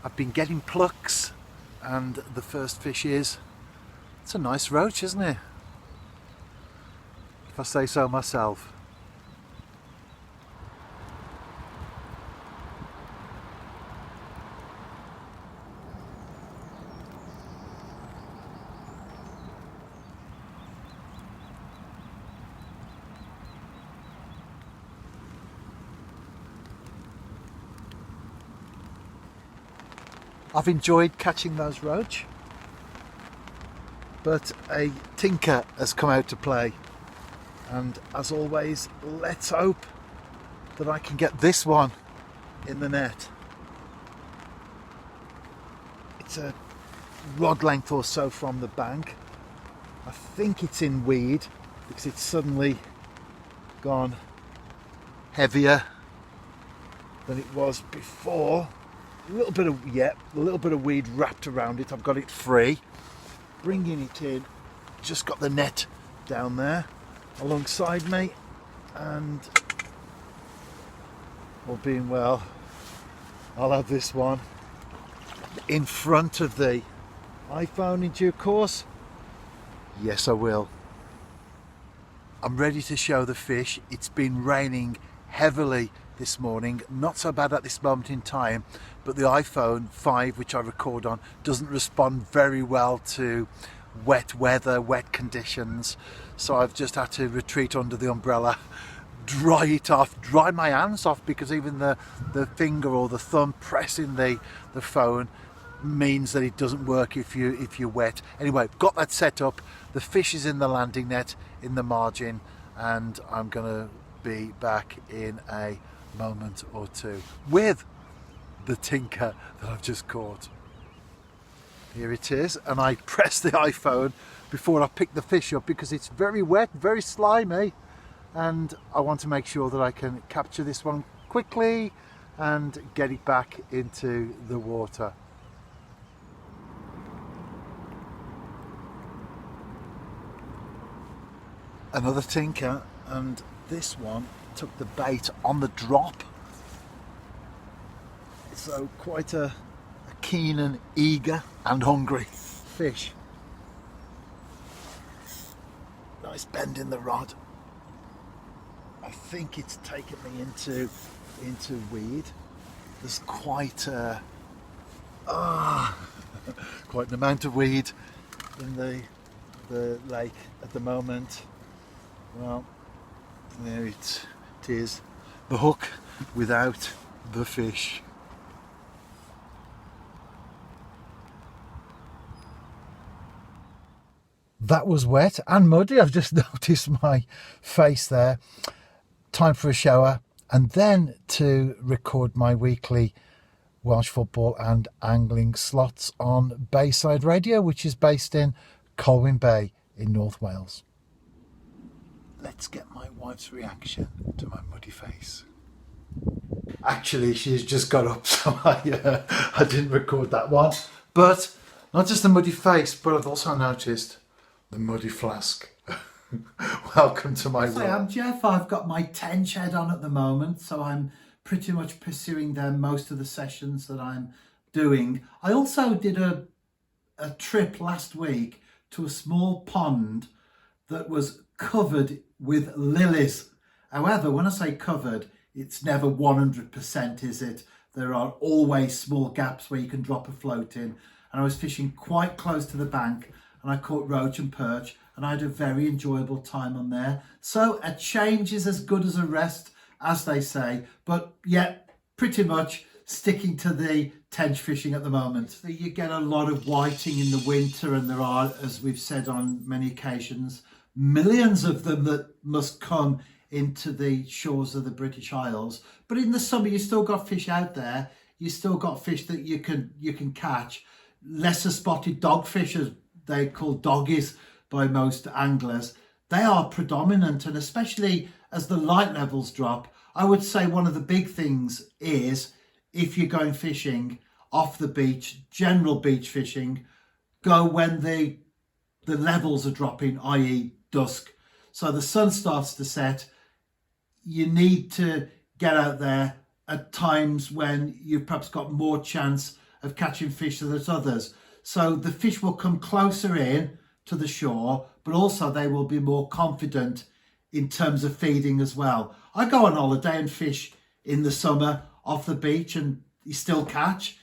I've been getting plucks, and the first fish is, it's a nice roach, isn't it? If I say so myself. I've enjoyed catching those roach, but a tinker has come out to play, and as always, let's hope that I can get this one in the net. It's a rod length or so from the bank. I think it's in weed because it's suddenly gone heavier than it was before. A little bit of weed wrapped around it. I've got it free. Bringing it in, just got the net down there alongside me, and all being well, I'll have this one in front of the iPhone in due course. Yes, I will. I'm ready to show the fish. It's been raining heavily this morning, not so bad at this moment in time, but the iPhone 5, which I record on, doesn't respond very well to wet weather, wet conditions, so I've just had to retreat under the umbrella, dry it off, dry my hands off, because even the finger or the thumb pressing the phone means that it doesn't work if you're wet. Anyway, got that set up. The fish is in the landing net in the margin, and I'm gonna be back in a moment or two with the tinker that I've just caught. Here it is, and I press the iPhone before I pick the fish up because it's very wet, very slimy, and I want to make sure that I can capture this one quickly and get it back into the water. Another tinker, and this one took the bait on the drop, so quite a keen and eager and hungry fish. Nice bend in the rod. I think it's taken me into weed. There's quite quite an amount of weed in the lake at the moment. Well, there it is, the hook without the fish. That was wet and muddy. I've just noticed my face there. Time for a shower and then to record my weekly Welsh football and angling slots on Bayside Radio, which is based in Colwyn Bay in North Wales. Let's get my wife's reaction to my muddy face. Actually, she's just got up, so I didn't record that one. But not just the muddy face, but I've also noticed the muddy flask. Welcome to my world. Hi, I'm Jeff. I've got my 10 shed on at the moment, so I'm pretty much pursuing them most of the sessions that I'm doing. I also did a trip last week to a small pond that was covered with lilies. However, when I say covered, it's never 100%, is it? There are always small gaps where you can drop a float in. And I was fishing quite close to the bank, and I caught roach and perch, and I had a very enjoyable time on there. So a change is as good as a rest, as they say, but yeah, pretty much sticking to the tench fishing at the moment. You get a lot of whiting in the winter, and there are, as we've said on many occasions, millions of them that must come into the shores of the British Isles. But in the summer, you still got fish out there. You still got fish that you can catch. Lesser spotted dogfish, as they're called doggies by most anglers, they are predominant, and especially as the light levels drop, I would say one of the big things is, if you're going fishing off the beach, general beach fishing, go when the levels are dropping, i.e. dusk. So the sun starts to set. You need to get out there at times when you've perhaps got more chance of catching fish than at others. So the fish will come closer in to the shore, but also they will be more confident in terms of feeding as well. I go on holiday and fish in the summer off the beach and you still catch,